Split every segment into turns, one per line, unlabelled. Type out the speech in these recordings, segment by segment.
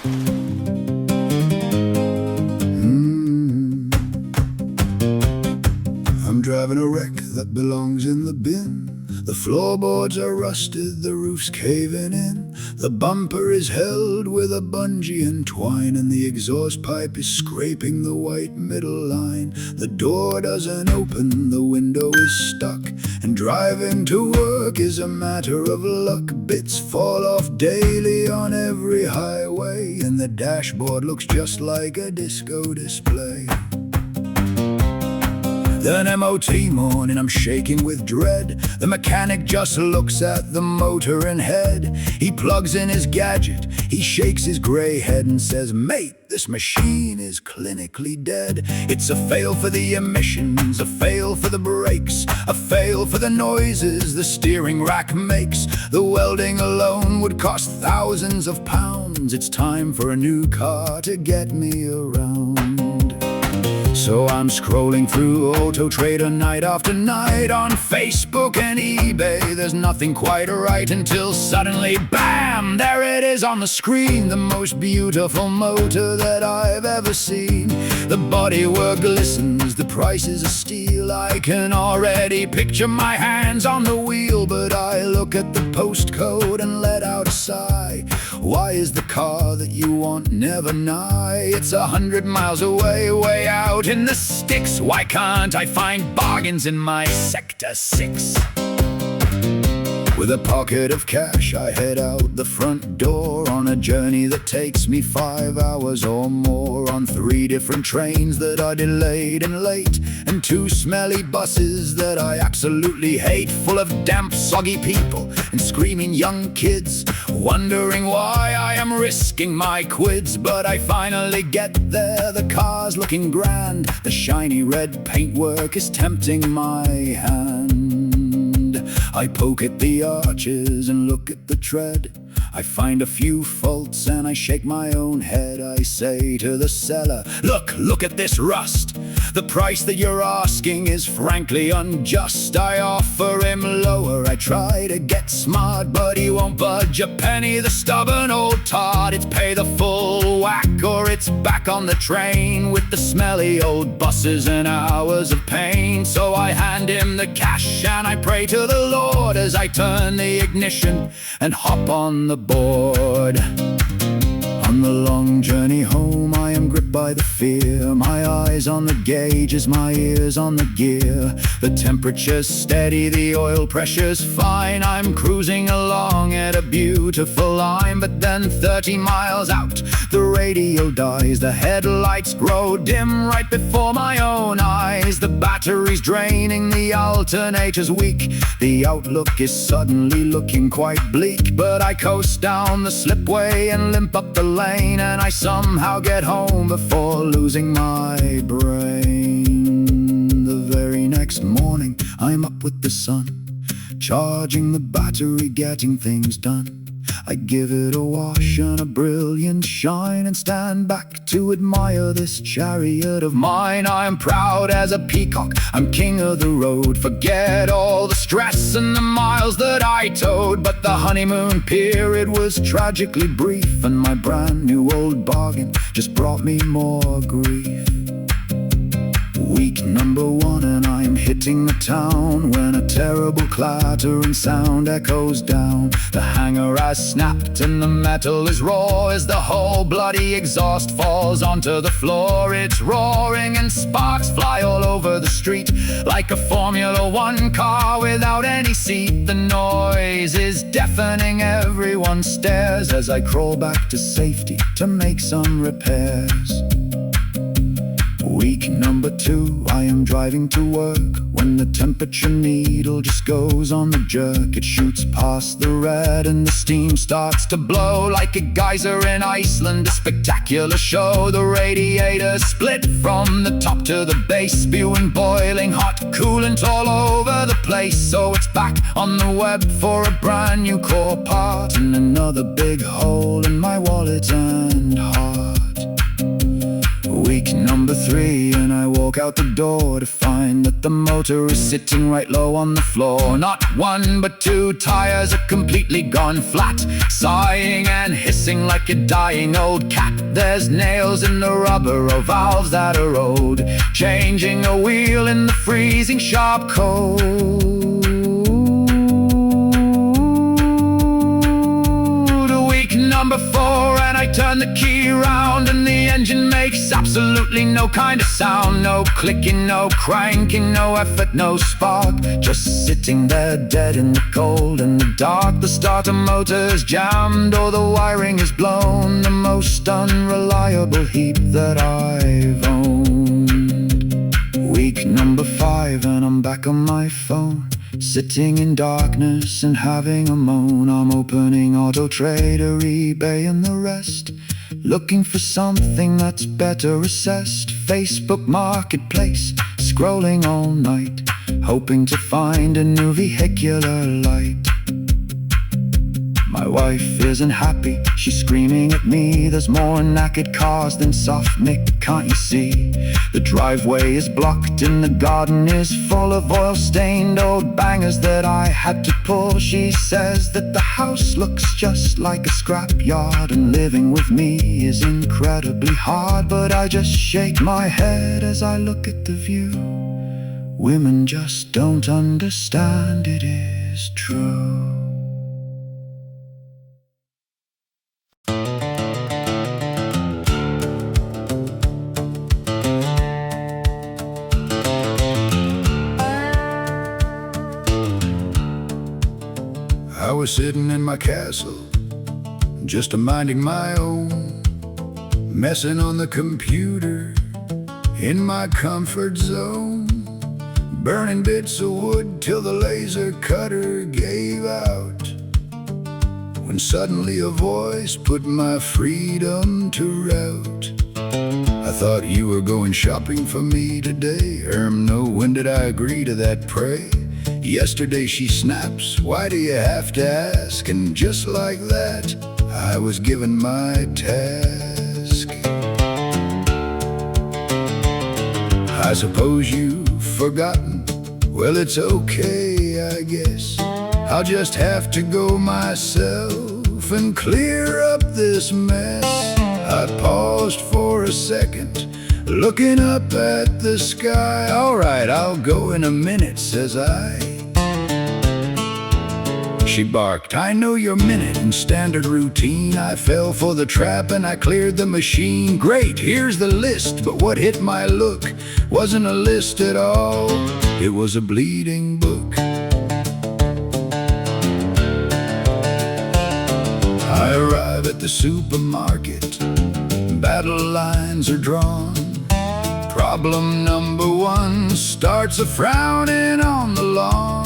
I'm driving a wreck that belongs in the bin. The floorboards are rusted, the roof's caving in. The bumper is held with a bungee and twine, and the exhaust pipe is scraping the white middle line. The door doesn't open, the window is stuck, and driving to work is a matter of luck. Bits fall off daily on every highway, and the dashboard looks just like a disco display. Then MOT morning, I'm shaking with dread. The mechanic just looks at the motor and head. He plugs in his gadget, he shakes his gray head and says, "Mate, this machine is clinically dead. It's a fail for the emissions, a fail for the brakes, a fail for the noises the steering rack makes. The welding alone would cost thousands of pounds. It's time for a new car to get me around." So I'm scrolling through Auto Trader night after night on Facebook and eBay. There's nothing quite right until suddenly, bam! There it is on the screen, the most beautiful motor that I've ever seen. The bodywork glistens, the price is a steal. I can already picture my hands on the wheel, but I look at the postcode and let out a sigh. Why is the car that you want never nigh? It's 100 miles away, way out in the sticks. Why can't I find bargains in my Sector 6? With a pocket of cash, I head out the front door on a journey that takes me 5 hours or more, on 3 different trains that are delayed and late, and 2 smelly buses that I absolutely hate, full of damp, soggy people and screaming young kids, wondering why I am risking my quids. But I finally get there, the car's looking grand, the shiny red paintwork is tempting my hand. I poke at the arches and look at the tread. I find a few faults and I shake my own head. I say to the seller, look at this rust. The price that you're asking is frankly unjust. I offer him lower, I try to get smart, but he won't budge a penny, the stubborn old tart. It's pay the full whack or it's back on the train, with the smelly old buses and hours of pain. So I hand him the cash and I pray to the Lord as I turn the ignition and hop on the board. On the long journey home, I am gripped by the fear. My eyes on the gauges, my ears on the gear. The temperature's steady, the oil pressure's fine. I'm cruising along at a beautiful line, but then 30 miles out, the radio dies. The headlights grow dim right before my own eyes. The battery's draining, the alternator's weak. The outlook is suddenly looking quite bleak, but I coast down the slipway and limp up the lane, and I somehow get home before losing my brain. The very next morning, I'm up with the sun, charging the battery, getting things done. I give it a wash and a brilliant shine, and stand back to admire this chariot of mine. I'm proud as a peacock, I'm king of the road. Forget all the stress and the miles that I towed. But the honeymoon period was tragically brief, and my brand new old bargain just brought me more grief. Week number 1 and I'm hitting the town, when a terrible clattering sound echoes down. The hanger has snapped and the metal is raw as the whole bloody exhaust falls onto the floor. It's roaring and sparks fly all over the street, like a Formula 1 car without any seat. The noise is deafening, everyone stares as I crawl back to safety to make some repairs. Week number 2, I am driving to work, when the temperature needle just goes on the jerk. It shoots past the red and the steam starts to blow like a geyser in Iceland, a spectacular show. The radiator split from the top to the base, spewing boiling hot coolant all over the place. So it's back on the web for a brand new core part, and another big hole in my wallet and heart. Week number 3, and I walk out the door to find that the motor is sitting right low on the floor. Not one but 2 tires are completely gone flat, sighing and hissing like a dying old cat. There's nails in the rubber, or valves that erode, changing a wheel in the freezing sharp cold. Number 4, and I turn the key around, and the engine makes absolutely no kind of sound. No clicking, no cranking, no effort, no spark, just sitting there dead in the cold and the dark. The starter motor's jammed, or the wiring is blown, the most unreliable heap that I've owned. Week number 5, and I'm back on my phone, sitting in darkness and having a moan. I'm opening Auto Trader, eBay and the rest, looking for something that's better assessed. Facebook Marketplace, scrolling all night, hoping to find a new vehicular light. My wife isn't happy, she's screaming at me. There's more naked cars than soft Nick, can't you see? The driveway is blocked and the garden is full of oil-stained old bangers that I had to pull. She says that the house looks just like a scrapyard, and living with me is incredibly hard. But I just shake my head as I look at the view. Women just don't understand, it is true. I was sitting in my castle, just minding my own, messing on the computer in my comfort zone, burning bits of wood till the laser cutter gave out, when suddenly a voice put my freedom to rout. I thought you were going shopping for me today. No, when did I agree to that prey? Yesterday, she snaps, why do you have to ask? And just like that, I was given my task. I suppose you've forgotten, well it's okay I guess. I'll just have to go myself and clear up this mess. I paused for a second, looking up at the sky. Alright, I'll go in a minute, says I. She barked, I know your minute and standard routine. I fell for the trap and I cleared the machine. Great, here's the list, but what hit my look wasn't a list at all, it was a bleeding book. I arrive at the supermarket, battle lines are drawn. Problem number 1 starts a frowning on the lawn.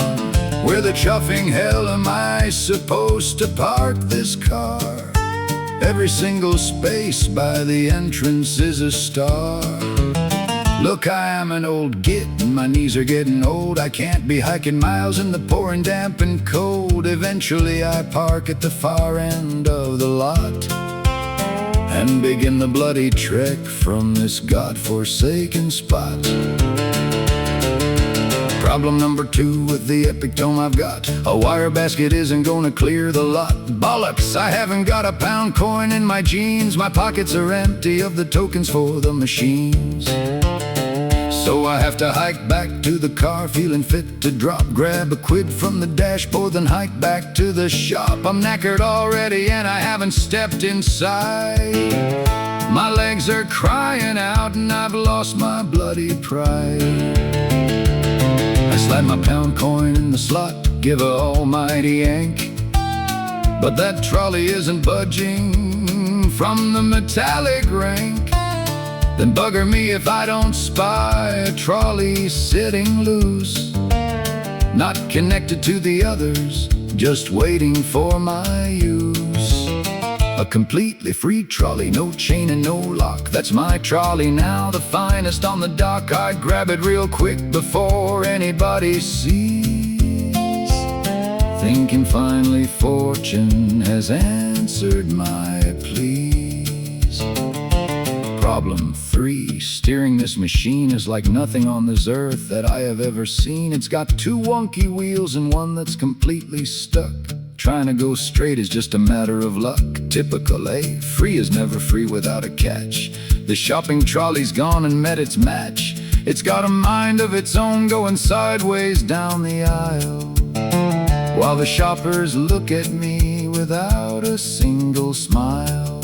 Where the chuffing hell am I supposed to park this car? Every single space by the entrance is a star. Look, I am an old git and my knees are getting old. I can't be hiking miles in the pouring damp and cold. Eventually I park at the far end of the lot and begin the bloody trek from this godforsaken spot. Problem number 2 with the epic tome I've got. A wire basket isn't gonna clear the lot. Bollocks, I haven't got a pound coin in my jeans. My pockets are empty of the tokens for the machines. So I have to hike back to the car, feeling fit to drop. Grab a quid from the dashboard, then hike back to the shop. I'm knackered already and I haven't stepped inside. My legs are crying out and I've lost my bloody pride. I slide my pound coin in the slot, give a almighty yank, but that trolley isn't budging from the metallic rank. Then bugger me if I don't spy a trolley sitting loose, not connected to the others, just waiting for my use. A completely free trolley, no chain and no lock. That's my trolley now, the finest on the dock. I'd grab it real quick before anybody sees, thinking finally fortune has answered my pleas. Problem 3, steering this machine is like nothing on this earth that I have ever seen. It's got 2 wonky wheels and one that's completely stuck. Trying to go straight is just a matter of luck. Typical, eh? Free is never free without a catch. The shopping trolley's gone and met its match. It's got a mind of its own, going sideways down the aisle, while the shoppers look at me without a single smile.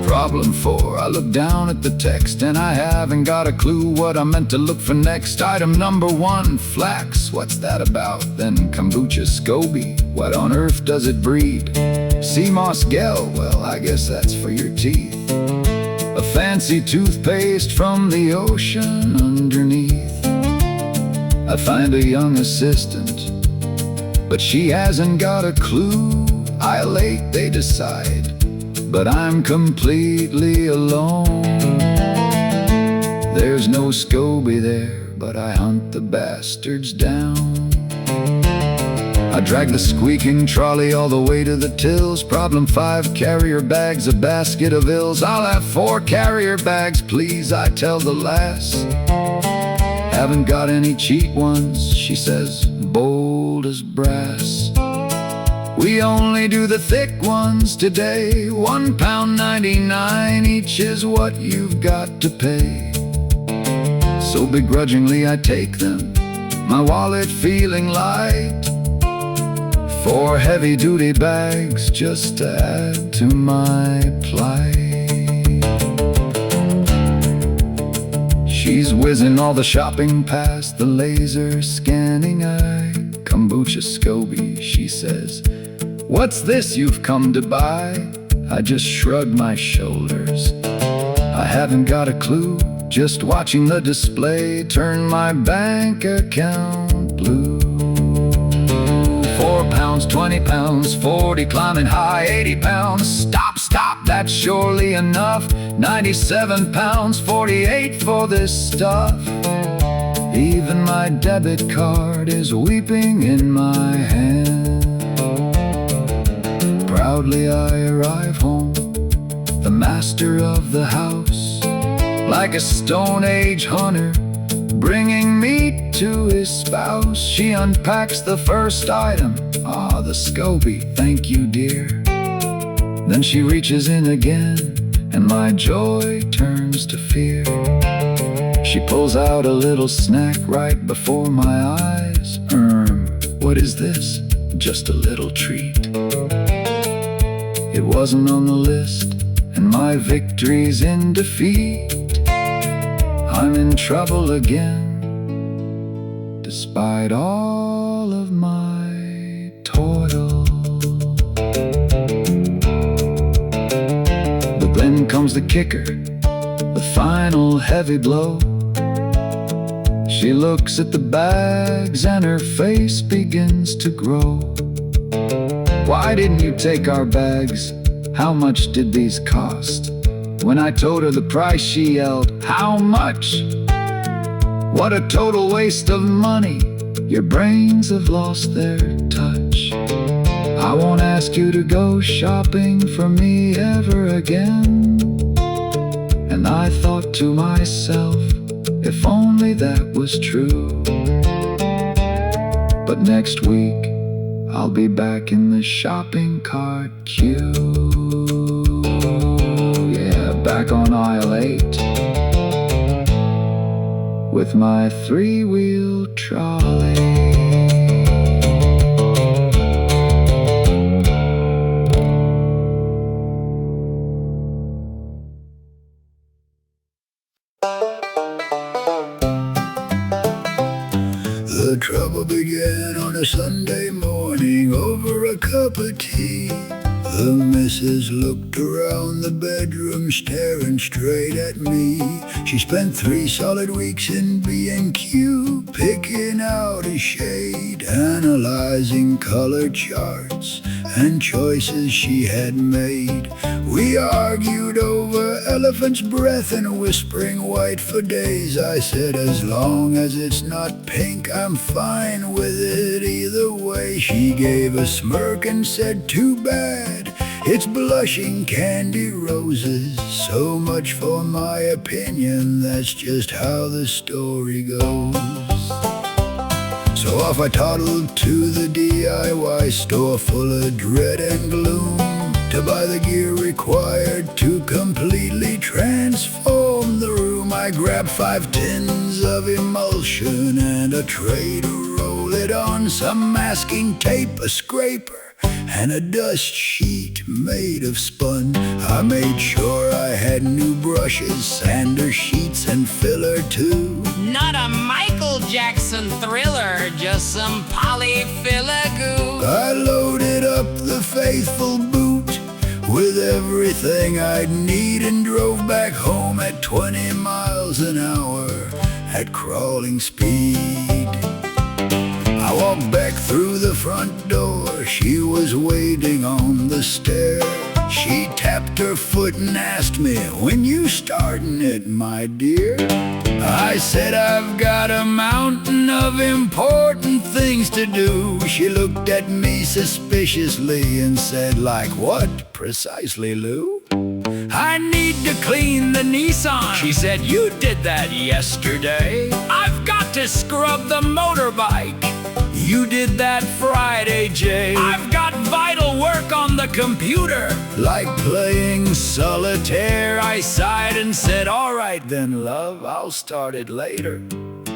Problem 4, I look down at the text and I haven't got a clue what I meant to look for next. Item number 1, flax, what's that about? Then kombucha SCOBY, what on earth does it breed? Sea moss gel, well I guess that's for your teeth. A fancy toothpaste from the ocean underneath. I find a young assistant, but she hasn't got a clue. I'll late, they decide, but I'm completely alone. There's no SCOBY there, but I hunt the bastards down. I drag the squeaking trolley all the way to the tills. Problem 5, carrier bags, a basket of ills. I'll have 4 carrier bags, please, I tell the lass. Haven't got any cheap ones, she says, bold as brass. We only do the thick ones today. £1.99 each is what you've got to pay. So begrudgingly I take them, my wallet feeling light. 4 heavy-duty bags just to add to my plight. She's whizzing all the shopping past the laser scanning eye. Kombucha SCOBY, she says, what's this you've come to buy? I just shrug my shoulders. I haven't got a clue, just watching the display turn my bank account blue. £4, £20, 40, climbing high, £80. Stop, stop, that's surely enough. £97, 48 for this stuff. Even my debit card is weeping in my hand. Proudly I arrive home, the master of the house, like a Stone Age hunter, bringing meat to his spouse. She unpacks the first item, the SCOBY, thank you dear. Then she reaches in again, and my joy turns to fear. She pulls out a little snack right before my eyes. What is this? Just a little treat. It wasn't on the list, and my victory's in defeat. I'm in trouble again, despite all of my toil. But then comes the kicker, the final heavy blow. She looks at the bags and her face begins to grow. Why didn't you take our bags? How much did these cost? When I told her the price, she yelled, how much? What a total waste of money. Your brains have lost their touch. I won't ask you to go shopping for me ever again. And I thought to myself, if only that was true. But next week, I'll be back in the shopping cart queue. Yeah, back on aisle 8 with my 3-wheel trolley. The trouble began on a Sunday morning over a cup of tea. The missus looked around the bedroom, staring straight at me. She spent 3 solid weeks in B&Q, picking out a shade, analyzing color charts and choices she had made. We argued over elephant's breath and whispering white for days. I said, as long as it's not pink, I'm fine with it either way. She gave a smirk and said, too bad. It's blushing candy roses. So much for my opinion, that's just how the story goes. So off I toddled to the DIY store full of dread and gloom, to buy the gear required to completely transform the room. I grabbed 5 tins of emulsion and a tray to roll it on, some masking tape, a scraper, and a dust sheet made of spun. I made sure I had new brushes, sander sheets, and filler too.
Not a Michael Jackson Thriller, just some polyfiller goo.
I loaded up the faithful boot with everything I'd need and drove back home at 20 miles an hour at crawling speed. I walked back through the front door. She was waiting on the stair. She tapped her foot and asked me, "When you starting it, my dear?" I said, "I've got a mountain of important things to do." She looked at me suspiciously and said, "Like what precisely, Lou?" "I need to clean the Nissan." She said, "You did that yesterday." "I've got to scrub the motorbike." "You did that Friday, Jay." "I've got vital work on the computer." Like playing solitaire, I sighed and said, "All right then, love, I'll start it later,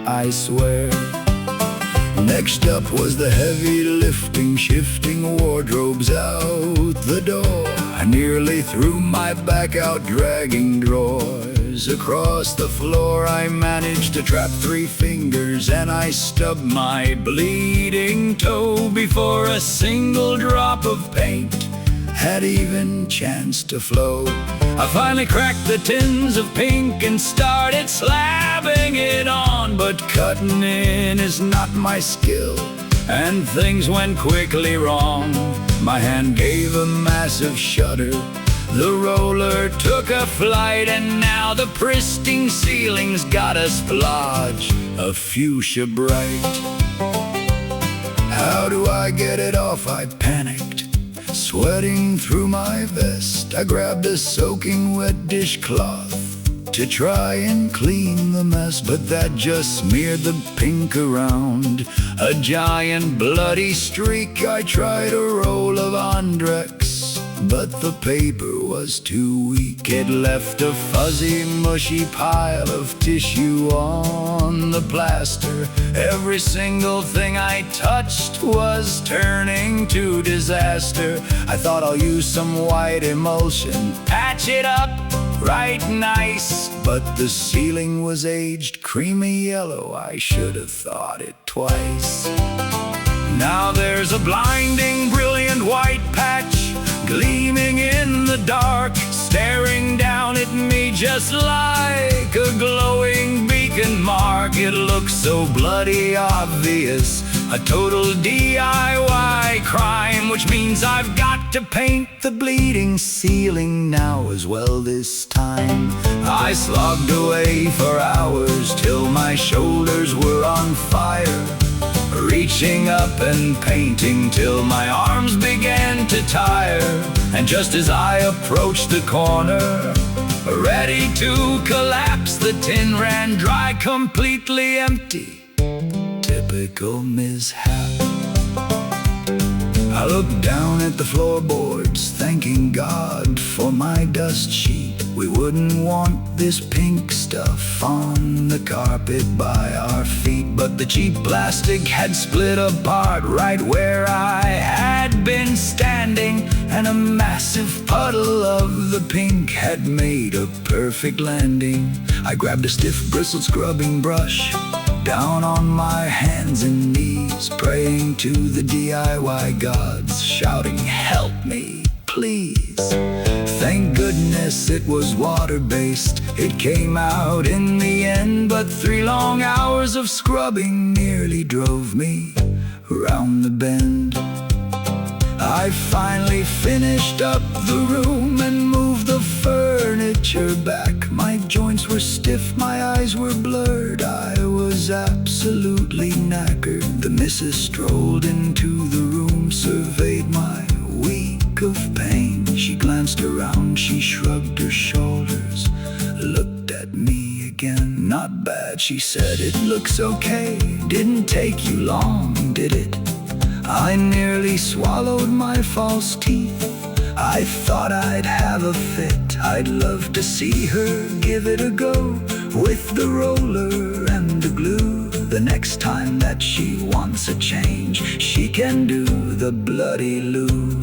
I swear." Next up was the heavy lifting, shifting wardrobes out the door. I nearly threw my back out, dragging drawers across the floor. I managed to trap 3 fingers and I stubbed my bleeding toe before a single drop of paint had even chance to flow. I finally cracked the tins of pink and started slabbing it on, but cutting in is not my skill, and things went quickly wrong. My hand gave a massive shudder, the roller took a flight, and now the pristine ceiling's got a splodge of fuchsia bright. How do I get it off? I panicked, sweating through my vest. I grabbed a soaking wet dishcloth to try and clean the mess, but that just smeared the pink around, a giant bloody streak. I tried a roll of Andrex, but the paper was too weak. It left a fuzzy, mushy pile of tissue on the plaster. Every single thing I touched was turning to disaster. I thought I'll use some white emulsion, patch it up right nice, but the ceiling was aged creamy yellow. I should have thought it twice. Now there's a blinding, brilliant white patch gleaming in the dark, staring down at me just like a glowing beacon mark. It looks so bloody obvious, a total DIY crime, which means I've got to paint the bleeding ceiling now as well this time. I slogged away for hours till my shoulders were on fire, reaching up and painting till my arms began to tire. And just as I approached the corner, ready to collapse, the tin ran dry, completely empty. Typical mishap. I looked down at the floorboards, thanking God for my dust sheet. We wouldn't want this pink stuff on the carpet by our feet, but the cheap plastic had split apart right where I had been standing, and a massive puddle of the pink had made a perfect landing. I grabbed a stiff bristled scrubbing brush, down on my hands and knees, praying to the DIY gods, shouting, "Help me, please." Thank goodness it was water-based. It came out in the end, but 3 long hours of scrubbing nearly drove me around the bend. I finally finished up the room and moved the furniture back. My joints were stiff, my eyes were blurred, I was absolutely knackered. The missus strolled into the room, surveyed my week of pain. glanced around, she shrugged her shoulders, looked at me again. Not bad, she said, it looks okay. Didn't take you long, did it? I nearly swallowed my false teeth. I thought I'd have a fit. I'd love to see her give it a go with the roller and the glue. The next time that she wants a change, she can do the bloody loo.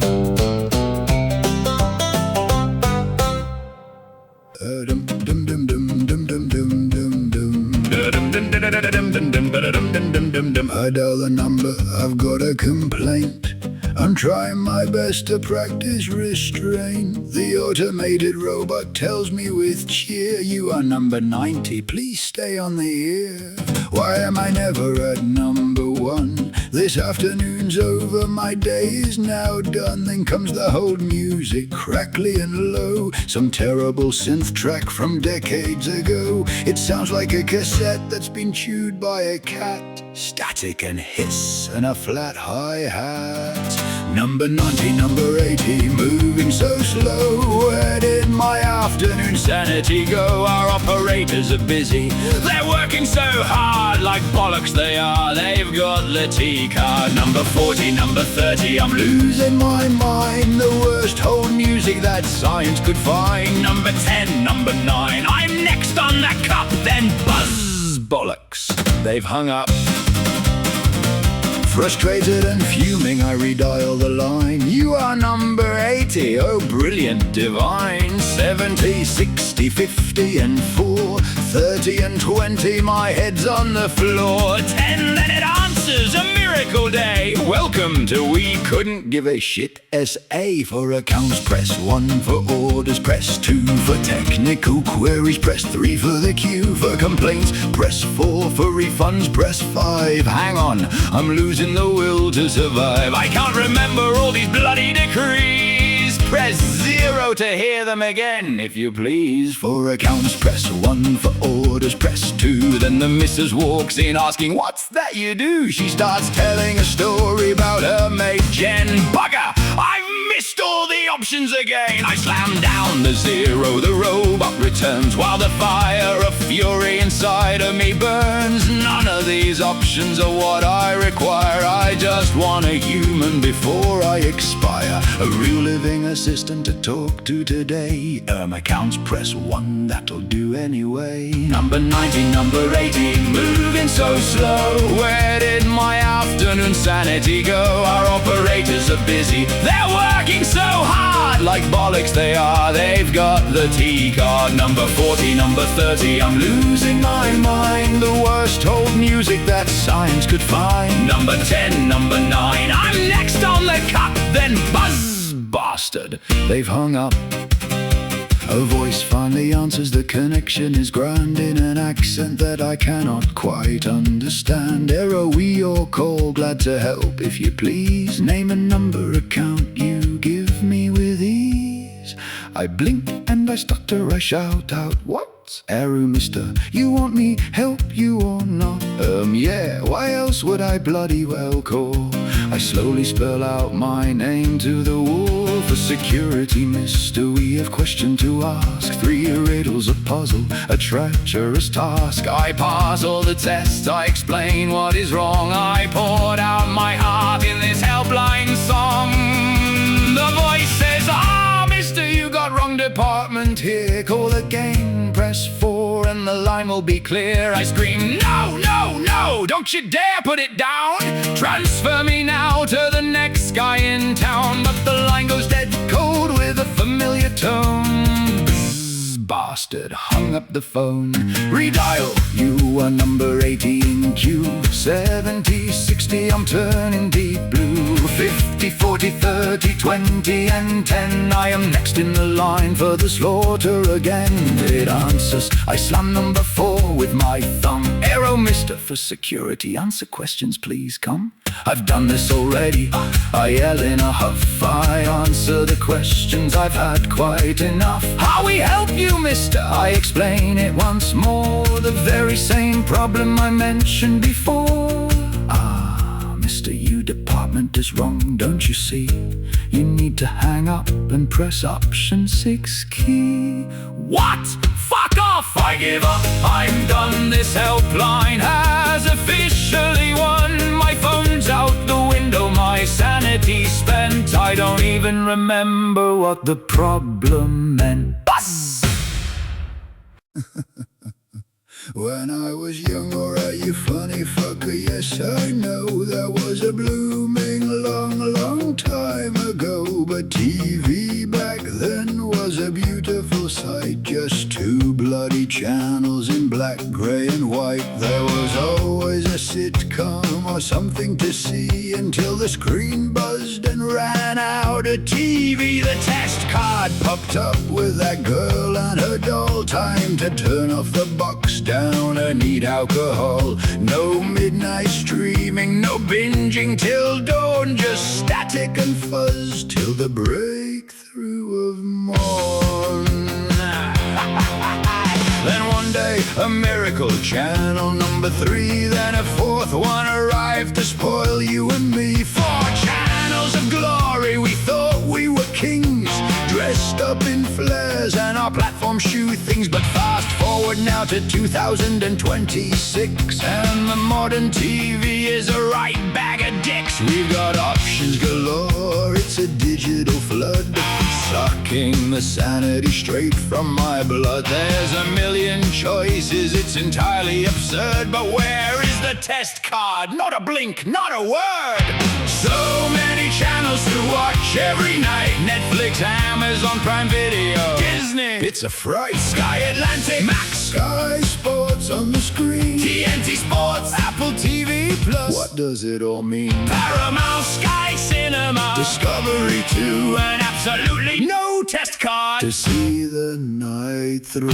I dial the number, I've got a complaint. I'm trying my best to practice restraint. The automated robot tells me with cheer, you are number 90, please stay on the air. Why am I never at number 1? This afternoon's over, my day is now done. Then comes the whole music, crackly and low. Some terrible synth track from decades ago. It sounds like a cassette that's been chewed by a cat. Static and hiss and a flat hi-hat. Number 90, number 80, moving so slow. Where did my afternoon sanity go? Our operators are busy, they're working so hard, like bollocks they are. They've got the T-card. Number 40, number 30, I'm losing my mind. The worst hold music that science could find. Number 10, number 9, I'm next on the cup. Then buzz, bollocks, they've hung up. Frustrated and fuming, I redial the line. You are number 80, oh brilliant, divine. 70, 60, 50 and 4, 30 and 20, my head's on the floor. 10, then it answers, a miracle day. Welcome to We Couldn't Give a Shit SA. For accounts, press 1. For orders, press 2. For technical queries, press 3. For the queue, for complaints, press 4. For refunds, press 5. Hang on, I'm losing the will to survive. I can't remember all these bloody decrees. Press 0 to hear them again, if you please. For accounts, press 1. For orders, press 2. Then the missus walks in asking, what's that you do? She starts telling a story about her mate Jen. Bugger! I've missed all the options again. I slam down the 0, the robot returns, while the fire of fury inside of me burns. None of these options are what I require. I just want a human before I expire. A real living assistant to talk to today. Accounts, press 1, that'll do anyway. Number 90, number 80, moving so slow. Where did my afternoon sanity go? Our operators are busy, they're working so hard, like bollocks they are. They've got the T-card. Number 40, number 30, I'm losing my mind. The worst old music that science could find. Number 10, number 9, I'm next on the cup. Then buzz, bastard, they've hung up. A voice finally answers, the connection is grand, in an accent that I cannot quite understand. Error, we your call, glad to help if you please. Name and number account you give me with ease. I blink and I stutter, I shout out, what's error, mister? You want me help you or not? Yeah, why else would I bloody well call? I slowly spell out my name to the wall. For security, mister, we have question to ask. 3 riddles, a puzzle, a treacherous task. I pass all the tests, I explain what is wrong. I poured out my heart in this helpline song. The voice says, mister, you got wrong department here. Call again, press 4 and the line will be clear. I scream, no, no, no, don't you dare put it down. Transfer me now to the next guy in town. But the line goes dead cold with a familiar tone. Bzz, bastard, hung up the phone. Redial, you are number 80 in queue. 70, 60, I'm turning deep blue. 50, 40, 30, 20 and 10, I am next in the line for the slaughter again. It answers, I slam number 4 with my thumb. Arrow, mister, for security, answer questions please, come. I've done this already, I yell in a huff. I answer the questions, I've had quite enough. How we help you, mister? I explain it once more. The very same problem I mentioned before. Mister, you department comment is wrong, don't you see? You need to hang up and press option 6 key.
What? Fuck off! I give up, I'm done. This helpline has officially won. My phone's out the window, my sanity's spent. I don't even remember what the problem meant. Buzz!
When I was young, alright, you funny fucker, yes I know that was a blooming long time ago. But TV back then was a beautiful sight, just 2 bloody channels in black, grey and white. There was always a sitcom or something to see until the screen buzzed and ran out of TV. The test card popped up with that girl and her doll. Time to turn off the box down and need alcohol. No midnight streaming, no binging till dawn, just static and fuzz till the breakthrough of morn. Then one day a miracle, channel number 3, then a 4th one arrived to spoil you and me. 4 channels of glory, we thought we were kings, dressed up in flares and our platform shoe things. But fast forward now to 2026, and the modern TV is a right bag of dicks. We've got options galore, it's a digital flood, sucking the sanity straight from my blood. There's a million choices, it's entirely absurd, but where is the test card? Not a blink, not a word. So many channels to watch every night. Netflix, Amazon Prime Video, Disney, it's a fright. Sky Atlantic, Max, Sky Sports on the screen, TNT Sports, Apple TV Plus. What does it all mean? Paramount, Sky Cinema, Discovery 2, and absolutely no test card to see the night through.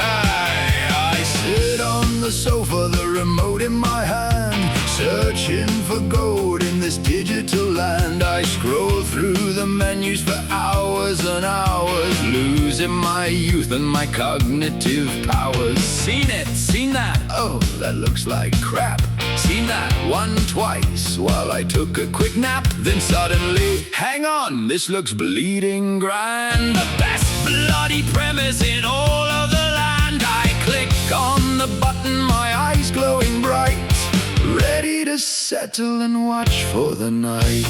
I sit on the sofa, the remote in my hand, searching for gold in this digital land. I scroll through the menus for hours and hours, losing my youth and my cognitive powers.
Seen it, seen that.
Oh, that looks like crap.
Seen that
One twice while I took a quick nap. Then suddenly, hang on, this looks bleeding grand.
the best bloody premise in all of the land.
I click on the button, my eyes glowing bright, ready to settle and watch for the night.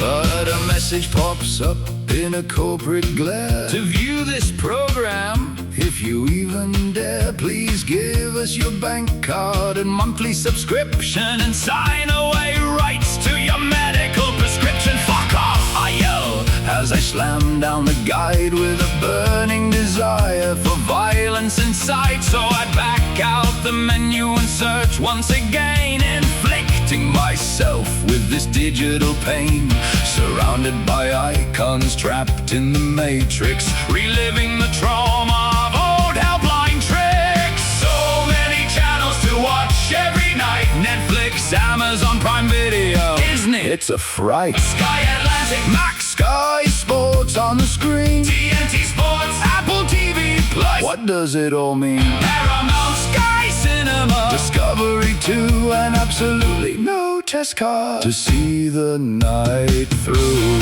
But a message pops up in a corporate glare.
To view this program,
If you even dare, please give us your bank card and monthly subscription,
and sign away rights to your medical prescription. Fuck off, I yell
as I slam down the guide with a burning desire for violence inside.
so I back out the menu and search once again,
inflicting myself with this digital pain, surrounded by icons, trapped in the matrix,
reliving the trauma of old helpline tricks.
so many channels to watch every night.
Netflix, Amazon Prime Video,
Disney, it's a fright.
Sky Atlantic,
Max, Sky Sports on the screen,
TNT Sports,
Apple TV Plus. What does it all mean?
Paramount, Sky Cinema,
Discovery 2, and absolutely no test card to see the night through.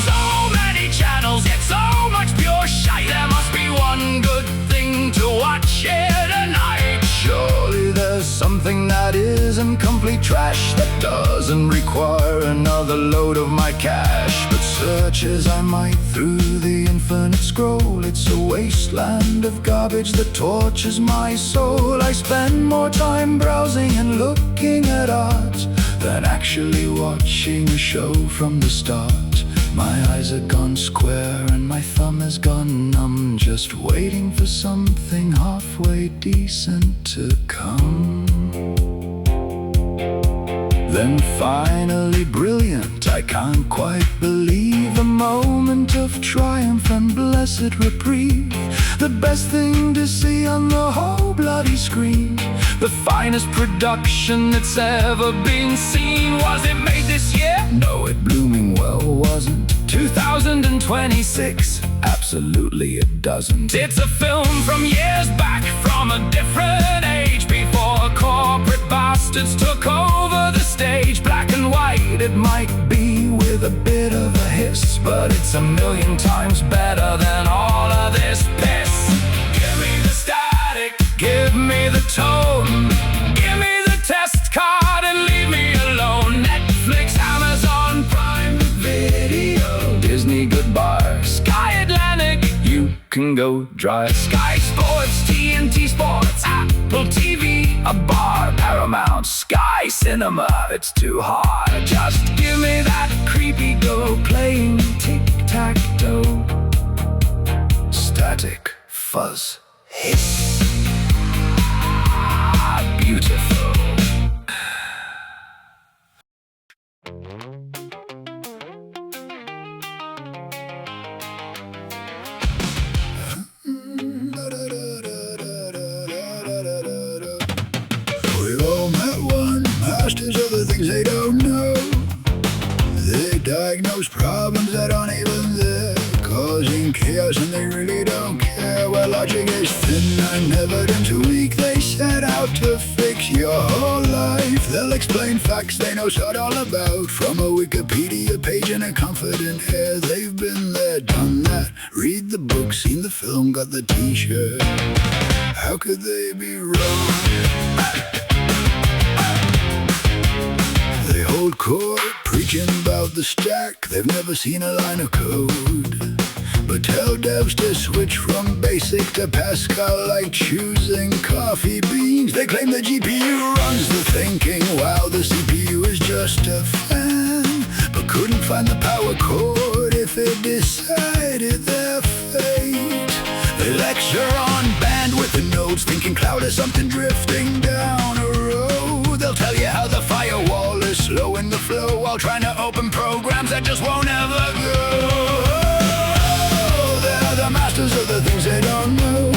so many channels, yet so much pure shite. There must be one good thing to watch here tonight.
Surely there's something that isn't complete trash, that doesn't require another load of my cash. But search as I might through the infinite scroll, it's a wasteland of garbage that tortures my soul. I spend more time browsing and looking at art than actually watching a show from the start. My eyes are gone square and my thumb has gone numb, just waiting for something halfway decent to come. Then finally brilliant, I can't quite believe, a moment of triumph and blessed reprieve. The best thing to see on the whole bloody screen,
The finest production that's ever been seen. Was it made this year?
no, it blooming well wasn't.
2026?
Absolutely it doesn't.
It's a film from years back, from a different it might be with a bit of a hiss, but it's a million times better than all of this piss. Give me the static, give me the tone, give me the test card and leave me alone. Netflix, Amazon Prime Video, Disney goodbye, Sky Atlantic, you can go dry. Sky Sports, TNT Sports, Apple TV, a bar, Paramount, Sky Cinema, it's too hard. Just give me that creepy go playing tic-tac-toe. Static, fuzz, hiss, beautiful.
We've all met one, masters of the things they don't know. They diagnose problems that aren't even there, causing chaos and they really don't care. Where logic is thin and evidence weak, they set out to fix your whole life. They'll explain facts they know sod all about, from a Wikipedia page in a confident air. They've been there, done that, read the book, seen the film, got the t-shirt. How could they be wrong? They hold court, preaching about the stack. They've never seen a line of code, but tell devs to switch from basic to Pascal like choosing coffee beans. They claim the GPU runs the thinking, while the CPU is just a fan, but couldn't find the power cord if it decided their fate. They lecture on bandwidth and nodes, thinking cloud is something drifting down a road. They'll tell you how the firewall is slowing the flow, while trying to open programs that just won't ever go. They're the masters of the things they don't know.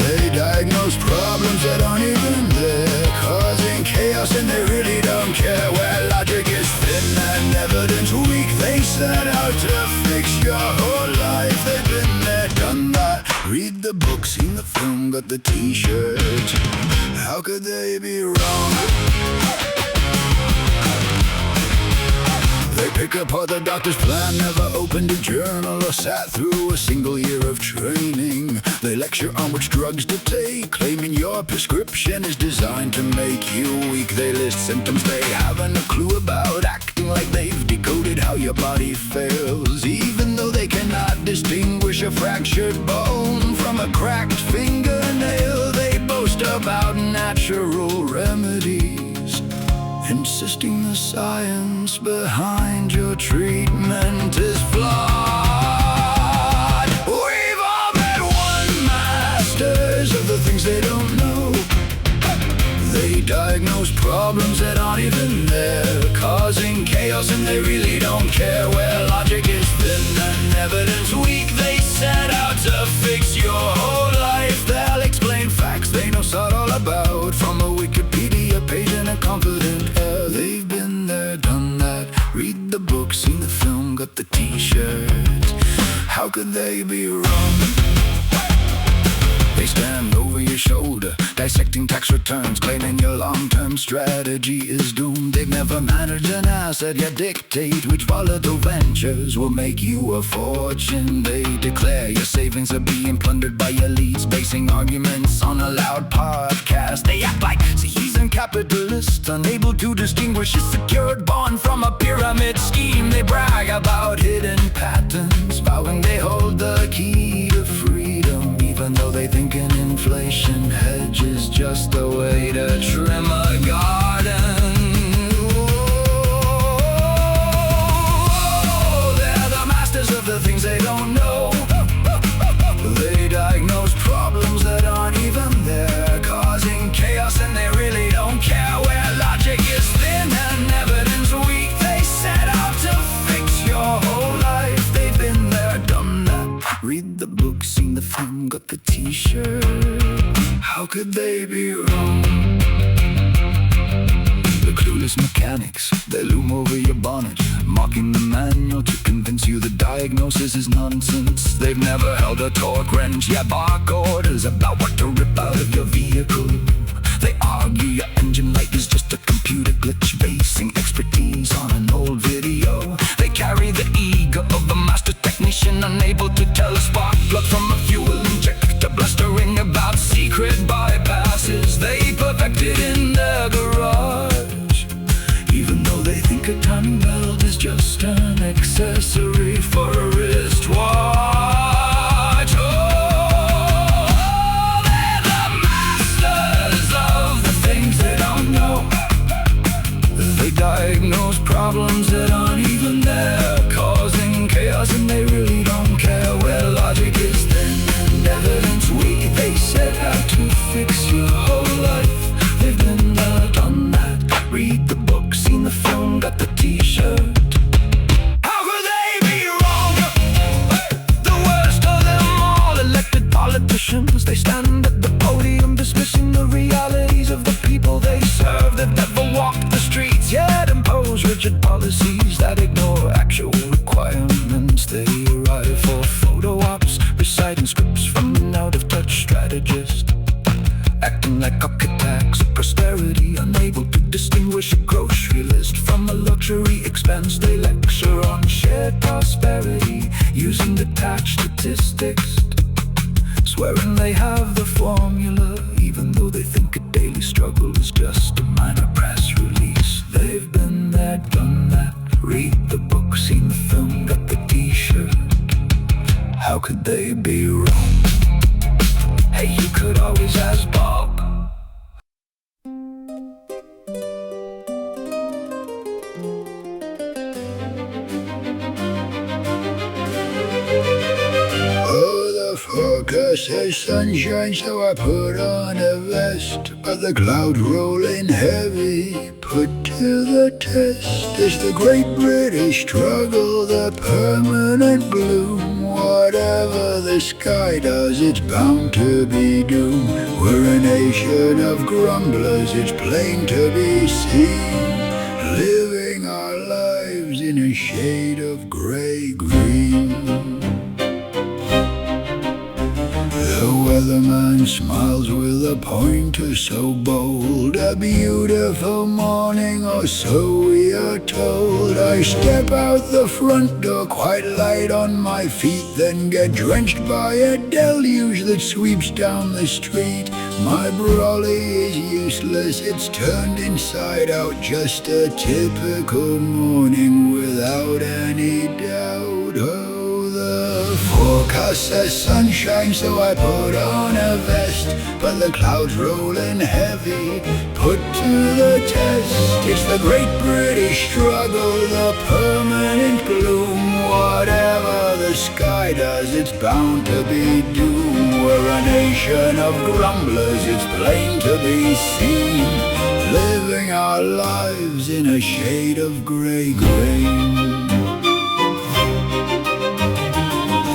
They diagnose problems that aren't even there, causing chaos and they really don't care. Where logic is thin and evidence weak, they set out to fix your whole life. They've been there, done that, read the book, seen the film, got the t-shirt. How could they be wrong? They pick apart the doctor's plan, never opened a journal or sat through a single year of training. They lecture on which drugs to take, claiming your prescription is designed to make you weak. They list symptoms they haven't a clue about, acting like they've decoded how your body fails, even though they cannot distinguish a fractured bone from a cracked fingernail. They boast about natural remedies, insisting the science behind your treatment is flawed. We've all met one, masters of the things they don't know. They diagnose problems that aren't even there, causing chaos and they really don't care. Where logic is thin and evidence weak, they set out to fix your whole life. They'll explain facts they know sod all about, from a Wikipedia page in a confident air. They've been there, done that, read the book, seen the film, got the t-shirt. How could they be wrong? They stand over your shoulder, dissecting tax returns, claiming your long-term strategy is doomed. They've never managed an asset, yet dictate which volatile ventures will make you a fortune. They declare your savings are being plundered by elites, basing arguments on a loud podcast. They act like seasoned capitalists, unable to distinguish a secured bond from a pyramid scheme. They brag about hidden patents, vowing they hold the key to freedom, even though they think an inflation hedge is just a way to trim a garden. Oh, they're the masters of the things they don't know. They diagnose problems that aren't even there, causing chaos and they really don't care. Where logic is thin and evidence weak, they set out to fix your whole life. They've been there, done that, read the book, seen the film, got the t-shirt. How could they be wrong? The clueless mechanics, they loom over your bonnet, mocking the manual to convince you the diagnosis is nonsense. They've never held a torque wrench, yeah, bark orders about what to rip out of your vehicle. They argue your engine light is just a computer glitch, basing expertise acting like architects of prosperity, unable to distinguish a grocery list from a luxury expense. They lecture on shared prosperity, using detached statistics, swearing they have the formula, even though they think a daily struggle is just a minor press release. They've been there, done that, read the book, seen the film, got the t-shirt. How could they be wrong? Hey, you could always ask Bob. Forecast says sunshine, so I put on a vest, but the clouds roll in heavy, put to the test. It's the great British struggle, the permanent bloom. Whatever the sky does, it's bound to be doom. We're a nation of grumblers, it's plain to be seen, living our lives in a shade of grey-green. The weatherman smiles with a pointer so bold. A beautiful morning, or so we are told. I step out the front door, quite light on my feet, then get drenched by a deluge that sweeps down the street. My brolly is useless, it's turned inside out. Just a typical morning without any doubt. Oh, the forecast says sunshine, so I put on a vest, but the clouds roll in heavy, put to the test. It's the great British struggle, the permanent gloom. Whatever the sky does, it's bound to be doom. We're a nation of grumblers, it's plain to be seen, living our lives in a shade of grey-green.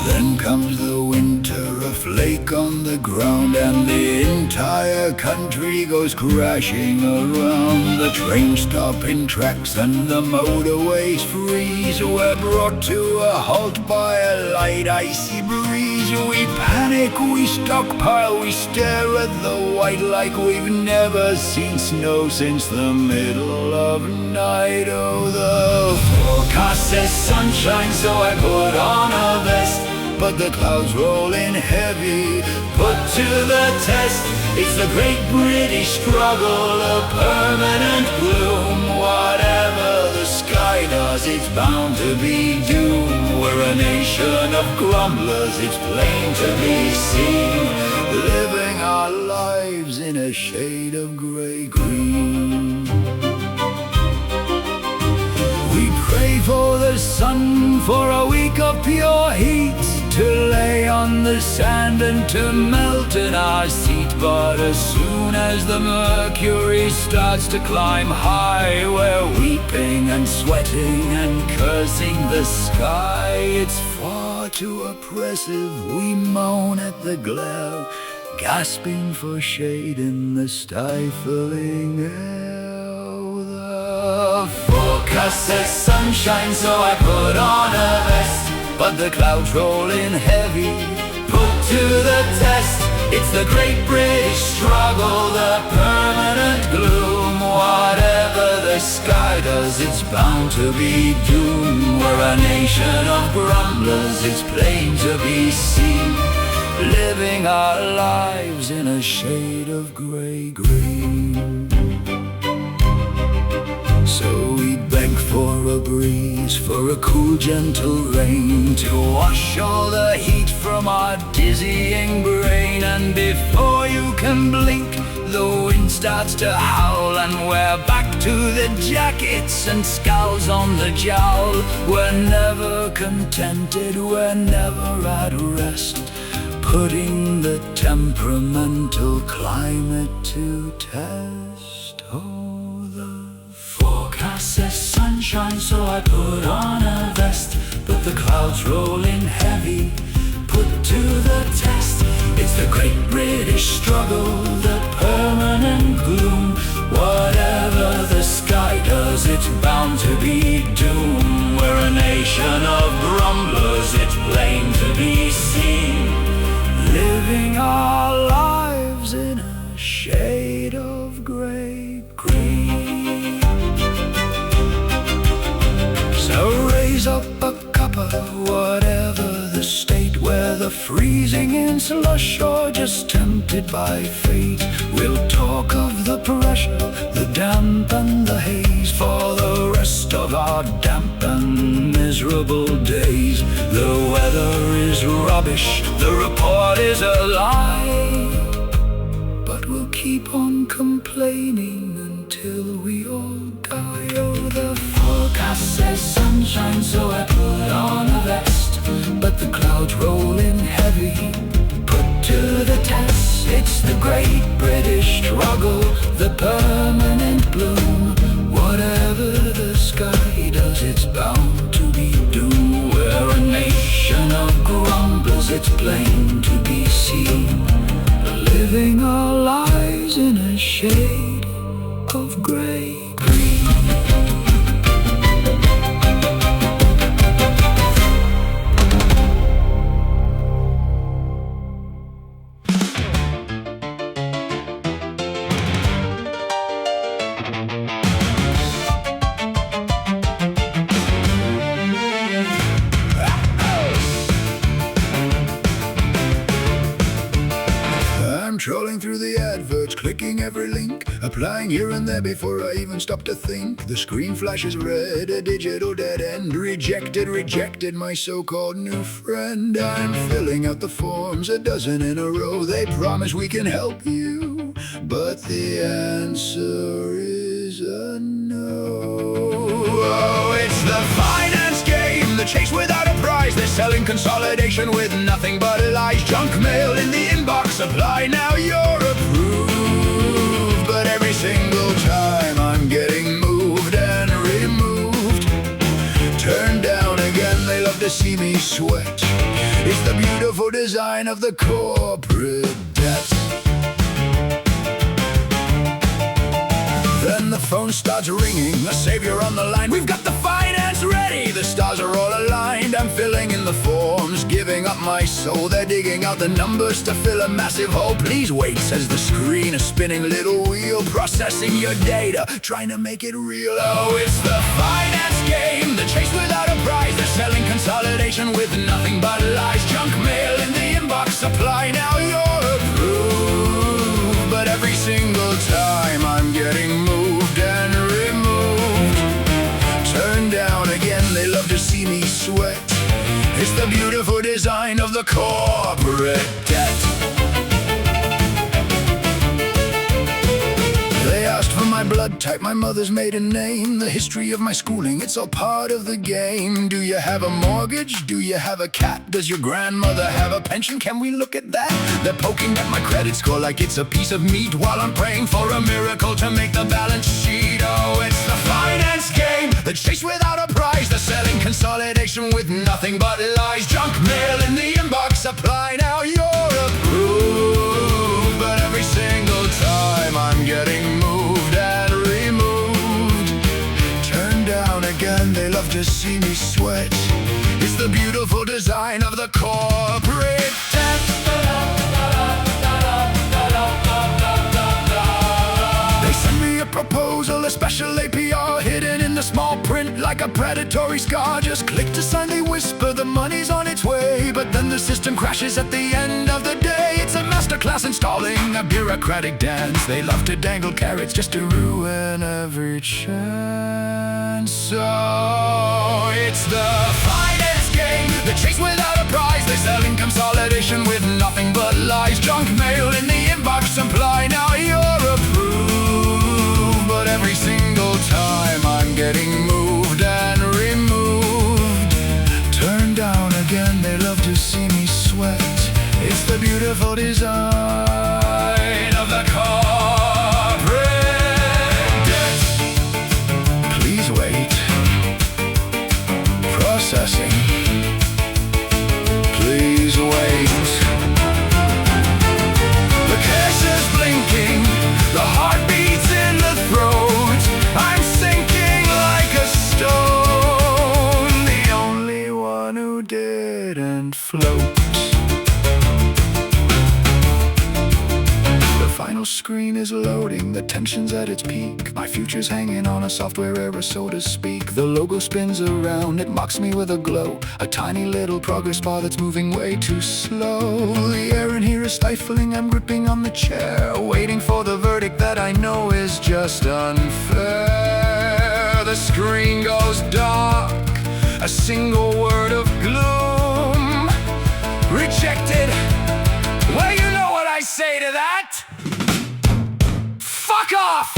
Then comes the winter, a flake on the ground, and the entire country goes crashing around. The trains stop in tracks and the motorways freeze. We're brought to a halt by a light icy breeze. We panic, we stockpile, we stare at the white like we've never seen snow since the middle of night. Oh, the forecast says sunshine, so I put on a vest, but the clouds roll in heavy, put to the test. It's the great British struggle, a permanent gloom. Whatever the sky does, it's bound to be doom. We're a nation of grumblers, it's plain to be seen, living our lives in a shade of grey-green. We pray for the sun, for a week of pure heat, to lay on the sand and to melt in our seat. But as soon as the mercury starts to climb high, we're weeping and sweating and cursing the sky. It's far too oppressive, we moan at the glare, gasping for shade in the stifling air. The forecast says sunshine, so I put on a vest, but the clouds roll in heavy, put to the test. It's the great British struggle, the permanent gloom. Whatever the sky does, it's bound to be doom. We're a nation of grumblers, it's plain to be seen, living our lives in a shade of grey-green. So we beg for a breeze, for a cool gentle rain, to wash all the heat from our dizzying brain. And before you can blink, the wind starts to howl, and we're back to the jackets and scowls on the jowl. We're never contented, we're never at rest, putting the temperamental climate to test. Oh, the forecast says sunshine, so I put on a vest, but the clouds roll in heavy, put to the test. It's the great British struggle, the permanent gloom. Whatever the sky does, it's bound to be doom. We're a nation of grumblers, it's plain to be seen, living our lives in a shade of gray green. So raise up a cuppa, whatever the state, whether freezing in slush or just tempted by fate. We'll talk of the pressure, the damp and the haze, for the rest of our damp and miserable days. The weather is rubbish, the report is a lie, but we'll keep on complaining until we all die. Oh, the forecast says sunshine, so I put on a vest, but the clouds roll in heavy, put to the test. It's the great British struggle, the permanent bloom. Whatever the sky does, it's bound to be doom. We're a nation of grumblers, it's plain to be seen, living our lives in a shade of gray green. Trolling through the adverts, clicking every link, applying here and there before I even stop to think. The screen flashes red, a digital dead end. Rejected, rejected, my so-called new friend. I'm filling out the forms, a dozen in a row. They promise we can help you, but the answer is a no. Oh, it's the finance game, the chase without a prize. They're selling consolidation with nothing but lies. Junk mail in the inbox, apply now, you're approved. But every single time I'm getting moved and removed, turned down again, they love to see me sweat. It's the beautiful design of the corporate debt. Then the phone starts ringing, a savior on the line. We've got the finance ready, the stars are all aligned. I'm filling in the forms, giving up my soul. They're digging out the numbers to fill a massive hole. Please wait, says the screen, a spinning little wheel, processing your data, trying to make it real. Oh, it's the finance game, the chase without a prize. They're selling consolidation with nothing but lies. Junk mail in the inbox, apply now, you're approved. But every single time I'm getting moved and removed, turned down again, they love to see me sweat. It's the beautiful design of the corporate debt. They asked for my blood type, my mother's maiden name, the history of my schooling, it's all part of the game. Do you have a mortgage? Do you have a cat? Does your grandmother have a pension? Can we look at that? They're poking at my credit score like it's a piece of meat, while I'm praying for a miracle to make the balance sheet. Oh, it's the finance game, the chase without a prize. They're selling consolidation with nothing but lies. Junk mail in the inbox, apply now, you're approved. But every single time I'm getting moved and removed, turned down again, they love to see me sweat. It's the beautiful design of the corporate debt. They send me a proposal, a special APR, hidden in the small print like a predatory scar. Just click to sign, they whisper the money's on its way, but then the system crashes at the end of the day. It's a masterclass installing a bureaucratic dance. They love to dangle carrots just to ruin every chance. So it's the finance game, the chase without a prize. They're selling consolidation with nothing but lies. Junk mail in the inbox, apply now, you're approved. But every single time I'm getting moved and removed, turned down again, they love to see me sweat. It's the beautiful design of the corporate debt. Please wait. Processing. Please wait. The cash is blinking, the heart beats in the throat. I'm sinking like a stone, the only one who didn't float. final screen is loading, the tension's at its peak. My future's hanging on a software error, so to speak. The logo spins around, it mocks me with a glow. A tiny little progress bar that's moving way too slow. The air in here is stifling, I'm gripping on the chair, waiting for the verdict that I know is just unfair. The screen goes dark, a single word of gloom. Rejected. Well, you know what I say to that? Fuck off!